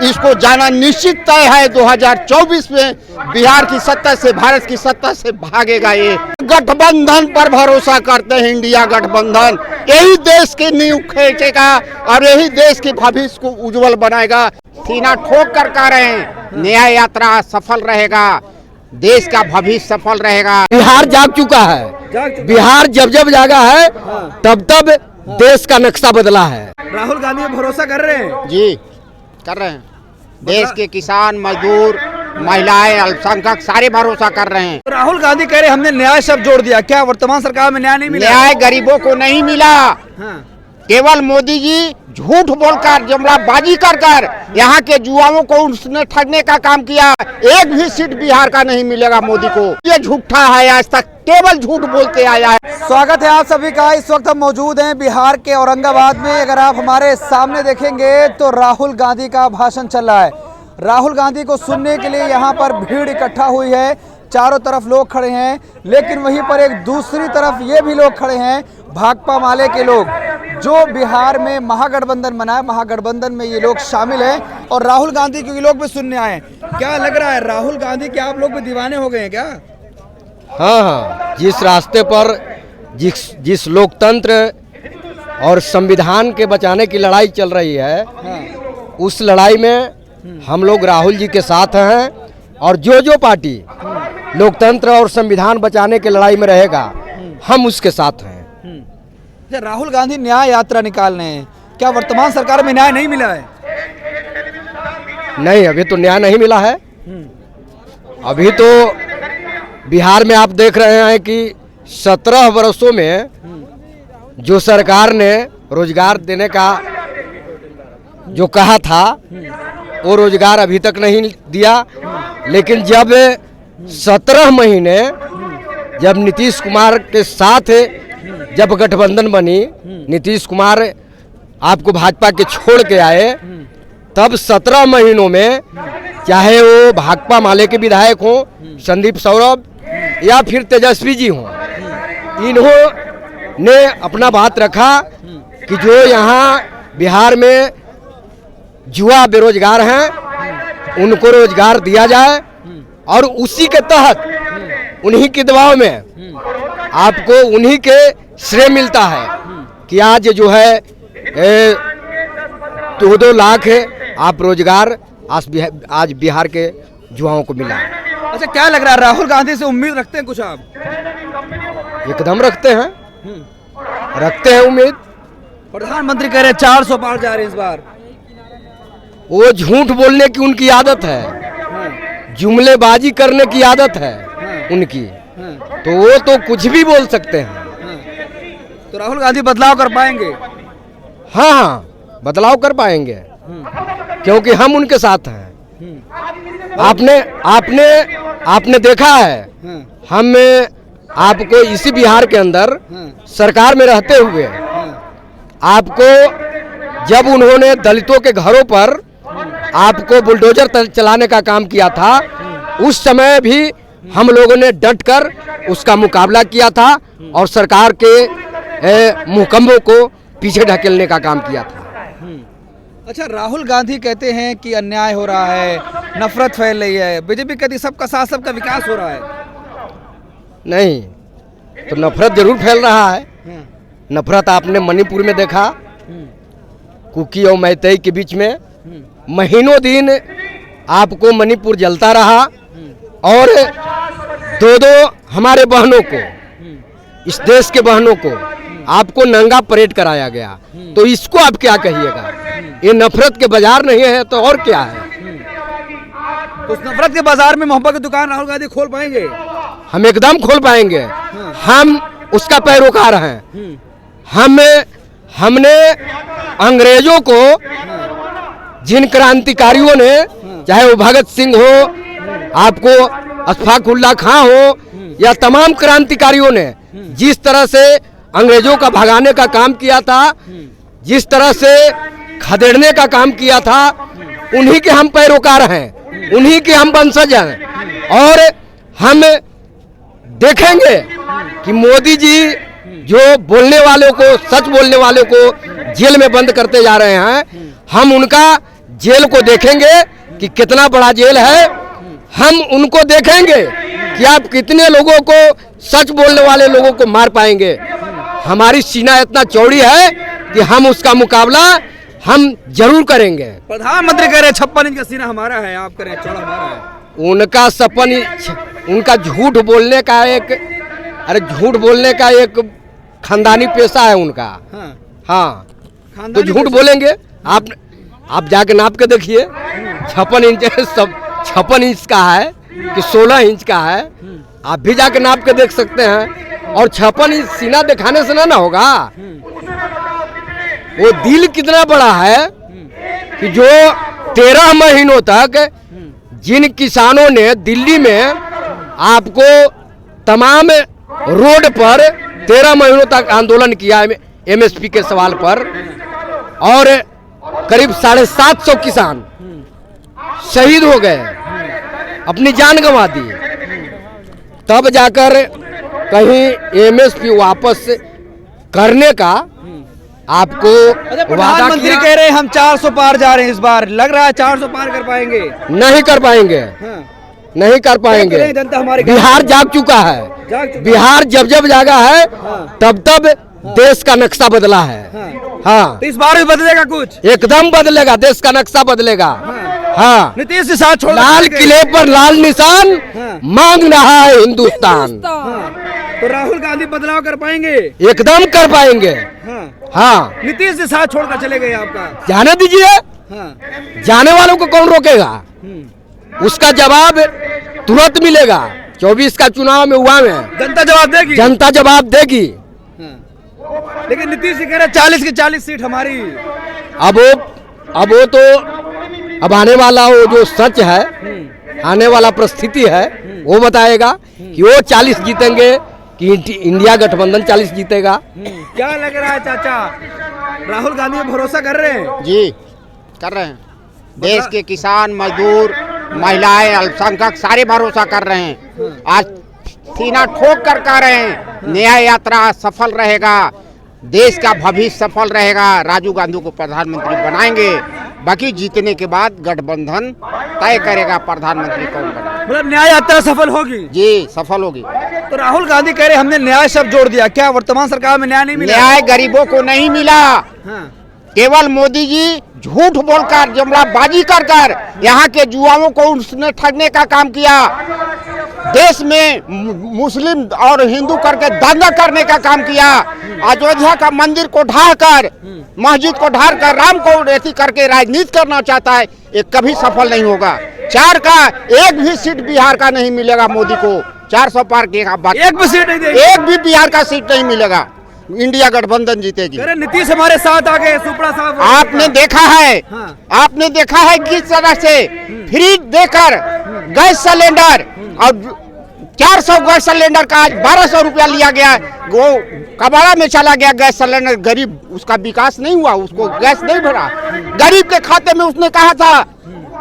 इसको जाना निश्चित तय है। 2024 में बिहार की सत्ता से, भारत की सत्ता से भागेगा। ये गठबंधन पर भरोसा करते हैं, इंडिया गठबंधन यही देश की नींव खींचेगा और यही देश के भविष्य को उज्जवल बनाएगा। सीना ठोक कर कह रहे हैं, न्याय यात्रा सफल रहेगा, देश का भविष्य सफल रहेगा। बिहार जाग चुका है। बिहार जब जब जागा है तब तब देश का नक्शा बदला है। राहुल गांधी पे भरोसा कर रहे हैं? जी कर रहे हैं। देश के किसान, मजदूर, महिलाएं, अल्पसंख्यक सारे भरोसा कर रहे हैं। राहुल गांधी कह रहे हमने न्याय शब्द जोड़ दिया, क्या वर्तमान सरकार में न्याय नहीं मिला? न्याय गरीबों को नहीं मिला। हाँ। केवल मोदी जी झूठ बोलकर, जुमलाबाजी कर कर यहाँ के युवाओं को उसने ठगने का काम किया। एक भी सीट बिहार का नहीं मिलेगा मोदी को। ये झूठा है, आज तक केवल झूठ बोलते आया है। स्वागत है आप सभी का। इस वक्त हम मौजूद हैं बिहार के औरंगाबाद में। अगर आप हमारे सामने देखेंगे तो राहुल गांधी का भाषण चल रहा है। राहुल गांधी को सुनने के लिए यहाँ पर भीड़ इकट्ठा हुई है। चारों तरफ लोग खड़े हैं, लेकिन वहीं पर एक दूसरी तरफ ये भी लोग खड़े हैं, भाकपा माले के लोग, जो बिहार में महागठबंधन बना है। महागठबंधन में ये लोग शामिल हैं और राहुल गांधी के लोग भी सुनने आए हैं। क्या लग रहा है, राहुल गांधी के आप लोग भी दीवाने हो गए हैं क्या? हाँ, जिस रास्ते पर जिस लोकतंत्र और संविधान के बचाने की लड़ाई चल रही है, उस लड़ाई में हम लोग राहुल जी के साथ हैं। और जो पार्टी लोकतंत्र और संविधान बचाने की लड़ाई में रहेगा, हम उसके साथ हैं। राहुल गांधी न्याय यात्रा निकाल रहे हैं, क्या वर्तमान सरकार में न्याय नहीं मिला है? नहीं, अभी तो न्याय नहीं मिला है। अभी तो बिहार में आप देख रहे हैं कि 17 वर्षों में जो सरकार ने रोजगार देने का जो कहा था, वो रोजगार अभी तक नहीं दिया। लेकिन जब 17 महीने जब नीतीश कुमार के साथ जब गठबंधन बनी, नीतीश कुमार आपको भाजपा के छोड़ के आए, तब 17 महीनों में चाहे वो भाकपा माले के विधायक हों, संदीप सौरभ या फिर तेजस्वी जी हों, इन्होंने अपना बात रखा कि जो यहाँ बिहार में युवा बेरोजगार हैं, उनको रोजगार दिया जाए। और उसी के तहत उन्हीं के दबाव में आपको उन्हीं के श्रेय मिलता है कि आज जो है 2 लाख आप रोजगार आज बिहार के युवाओं को मिला। अच्छा, क्या लग रहा है, राहुल गांधी से उम्मीद रखते हैं कुछ आप? एकदम रखते हैं उम्मीद। प्रधानमंत्री कह रहे हैं 400 पार जा रहे हैं इस बार। वो झूठ बोलने की उनकी आदत है, जुमलेबाजी करने की आदत है उनकी, तो वो तो कुछ भी बोल सकते हैं। तो राहुल गांधी बदलाव कर पाएंगे? हाँ, बदलाव कर पाएंगे, क्योंकि हम उनके साथ हैं। आपने देखा है, हम आपको इसी बिहार के अंदर सरकार में रहते हुए आपको जब उन्होंने दलितों के घरों पर आपको बुलडोजर चलाने का काम किया था, उस समय भी हम लोगों ने डट कर उसका मुकाबला किया था और सरकार के मुकम्मों को पीछे ढकेलने का काम किया था। अच्छा, राहुल गांधी कहते हैं कि अन्याय हो रहा है, नफरत फैल रही है। बीजेपी कहती है सबका साथ, सबका विकास हो रहा है। नहीं, तो नफरत जरूर फैल रहा है। नफरत आपने मणिपुर में देखा, कुकी और मैतेई के बीच में महीनों दिन आपको मणिपुर जलता रहा और 2 हमारे बहनों को, इस देश के बहनों को आपको नंगा परेड कराया गया। तो इसको आप क्या कहिएगा? ये नफरत के बाजार नहीं है तो और क्या है? तो उस नफरत के बाजार में मोहब्बत की दुकान राहुल गांधी खोल पाएंगे? हम एकदम खोल पाएंगे। हम उसका पैरोकार हैं। हमने अंग्रेजों को, जिन क्रांतिकारियों ने, चाहे वो भगत सिंह हो, आपको अशफाक उल्लाह खां हो, या तमाम क्रांतिकारियों ने जिस तरह से अंग्रेजों का भगाने का काम किया था, जिस तरह से खदेड़ने का काम किया था, उन्हीं के हम पैरोकार हैं, उन्हीं के हम वंशज हैं। और हम देखेंगे कि मोदी जी जो बोलने वालों को, सच बोलने वालों को जेल में बंद करते जा रहे हैं, हम उनका जेल को देखेंगे कि कितना बड़ा जेल है, हम उनको देखेंगे कि आप कितने लोगों को, सच बोलने वाले लोगों को मार पाएंगे। हमारी सीना इतना चौड़ी है कि हम उसका मुकाबला हम जरूर करेंगे। प्रधानमंत्री कह रहे 56 इंच का सीना हमारा है, आप कह रहे हैं चौड़ा हमारा है। उनका सपन, उनका झूठ बोलने का एक, अरे झूठ बोलने का एक खानदानी पेशा है उनका। हाँ, तो झूठ बोलेंगे। आप जाके नाप के देखिए, 56 इंच सब 56 इंच का है कि 16 इंच का है, आप भी जाके नाप के देख सकते हैं। और 56 इंच सीना दिखाने से ना होगा, वो दिल कितना बड़ा है कि जो 13 महीनों तक जिन किसानों ने दिल्ली में आपको तमाम रोड पर 13 महीनों तक आंदोलन किया एमएसपी के सवाल पर, और करीब 750 किसान शहीद हो गए, अपनी जान गंवा दी, तब जाकर कहीं एमएसपी वापस करने का आपको वादा प्रधानमंत्री किया। कह रहे हैं हम 400 पार जा रहे हैं इस बार, लग रहा है 400 पार कर पाएंगे? नहीं कर पाएंगे, नहीं कर पाएंगे। क्या करें, जनता हमारी बिहार जाग चुका है, बिहार जब जब जागा है तब तब देश का नक्शा बदला है। हाँ, तो इस बार भी बदलेगा कुछ? एकदम बदलेगा, देश का नक्शा बदलेगा। हाँ, नीतीश के साथ छोड़ लाल किले पर लाल निशान मांग रहा है हिंदुस्तान। तो राहुल गांधी बदलाव कर पाएंगे? एकदम कर पाएंगे। हाँ, नीतीश के साथ छोड़कर चले गए आपका? जाने दीजिए, जाने वालों को कौन रोकेगा? उसका जवाब तुरंत मिलेगा। 24 का चुनाव में हुआ में जनता जवाब देगी, जनता जवाब देगी। लेकिन नीतीश जी कह रहे 40 की 40 सीट हमारी। अब वो तो अब आने वाला वो जो सच है, आने वाला परिस्थिति है, वो बताएगा कि वो 40 जीतेंगे कि इंडिया गठबंधन 40 जीतेगा। क्या लग रहा है चाचा, राहुल गांधी में भरोसा कर रहे हैं? जी कर रहे हैं। देश के किसान, मजदूर, महिलाएं, अल्पसंख्यक सारे भरोसा कर रहे हैं। आज सीना ठोक कर कह रहे हैं न्याय यात्रा सफल रहेगा, देश का भविष्य सफल रहेगा, राजीव गांधी को प्रधानमंत्री बनाएंगे। बाकी जीतने के बाद गठबंधन तय करेगा प्रधानमंत्री कौन बने। मतलब न्याय यात्रा सफल होगी? जी सफल होगी। तो राहुल गांधी कह रहे हमने न्याय शब्द जोड़ दिया, क्या वर्तमान सरकार में न्याय नहीं मिला? न्याय गरीबों को नहीं मिला। केवल मोदी जी झूठ बोलकर, जुमलाबाजी कर यहाँ के युवाओं को उसने ठगने का काम किया। देश में मुस्लिम और हिंदू करके दंगा करने का काम किया। अयोध्या का मंदिर को ढाकर, मस्जिद को ढाकर, राम को रेती करके राजनीति करना चाहता है। ये कभी सफल नहीं होगा। 4 का एक भी सीट बिहार का नहीं मिलेगा मोदी को। 400 पार के बाद एक भी सीट नहीं देगी? एक भी बिहार का सीट नहीं मिलेगा। इंडिया गठबंधन जीतेगी। अरे नीतीश हमारे साथ आ गए, सुपड़ा साहब। आपने देखा है, आपने देखा है किस तरह से फ्री देकर गैस सिलेंडर, और 400 गैस सिलेंडर का आज 1200 रुपया लिया गया। वो कबाड़ा में चला गया गैस सिलेंडर। गरीब, उसका विकास नहीं हुआ, उसको गैस नहीं भरा। गरीब के खाते में उसने कहा था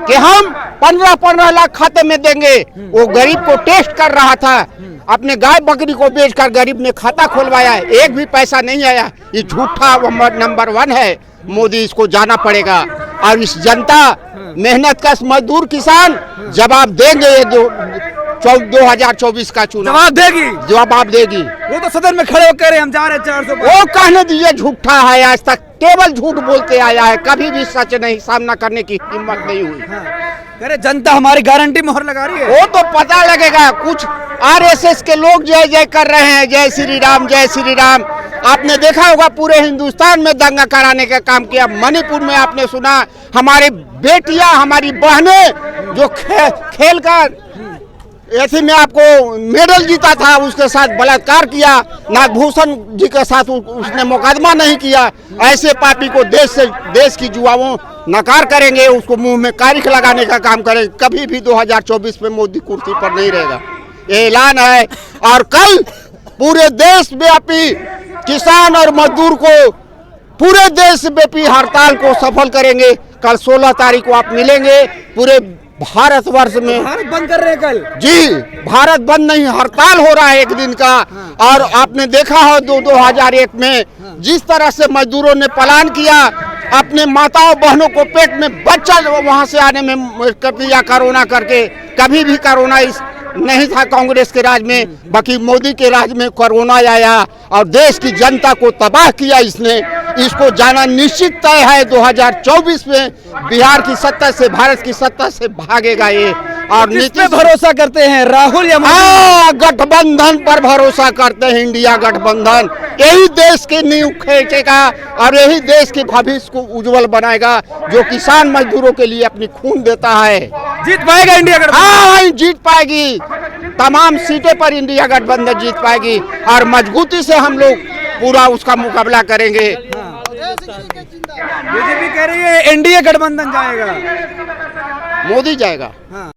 कि हम 15-15 लाख खाते में देंगे। वो गरीब को टेस्ट कर रहा था। अपने गाय बकरी को बेचकर गरीब ने खाता खुलवाया, एक भी पैसा नहीं आया। ये झूठा नंबर 1 है। मोदी इसको जाना पड़ेगा। और इस जनता, मेहनत का मजदूर, किसान जवाब देंगे। ये 2024 का चुनाव जवाब देगी, जवाब देगी। वो तो सदन में खड़े होकर हम जा रहे 400 पार। वो कहने दीजिए, झूठा है। आज तक केवल झूठ बोलते आया है, कभी भी सच नहीं सामना करने की हिम्मत नहीं हुई। अरे जनता हमारी गारंटी मोहर लगा रही है। वो तो पता लगेगा। कुछ आरएसएस के लोग जय जय कर रहे हैं, जय श्री राम, जय श्री राम। आपने देखा होगा पूरे हिंदुस्तान में दंगा कराने का काम किया। मणिपुर में आपने सुना, हमारी बेटियां, हमारी बहनें जो खेल कर ऐसे में आपको मेडल जीता था, उसके साथ बलात्कार किया। नागभूषण जी के साथ उसने मुकदमा नहीं किया। ऐसे पापी को देश की युवाओं नकार करेंगे, उसको मुंह में कारिख लगाने का काम करेंगे। कभी भी 2024 में मोदी कुर्सी पर नहीं रहेगा, ये ऐलान है। और कल पूरे देश व्यापी किसान और मजदूर को, पूरे देश व्यापी हड़ताल को सफल करेंगे। कल 16 तारीख को आप मिलेंगे। पूरे भारतवर्ष में भारत बंद कर रहे हैं कल? जी, भारत बंद नहीं, हड़ताल हो रहा है 1 दिन का। और आपने देखा हो 2001 में जिस तरह से मजदूरों ने पलायन किया, अपने माताओं बहनों को पेट में बच्चा वहां से आने में कर दिया कोरोना करके। कभी भी कोरोना इस नहीं था कांग्रेस के राज में, बाकी मोदी के राज में कोरोना आया और देश की जनता को तबाह किया इसने। इसको जाना निश्चित तय है 2024 में बिहार की सत्ता से, भारत की सत्ता से भागेगा ये। और किस पे नीतीश भरोसा करते हैं, राहुल या मोदी? गठबंधन पर भरोसा करते हैं, इंडिया गठबंधन। यही देश की नींव खींचेगा और यही देश के भविष्य को उज्जवल बनाएगा, जो किसान मजदूरों के लिए अपनी खून देता है। जीत पाएगा इंडिया गठबंधन? हाँ, जीत पाएगी। तमाम सीटें पर इंडिया गठबंधन जीत पाएगी और मजबूती से हम लोग पूरा उसका मुकाबला करेंगे। बीजेपी कह रही है एनडीए गठबंधन जाएगा, मोदी जाएगा। हाँ।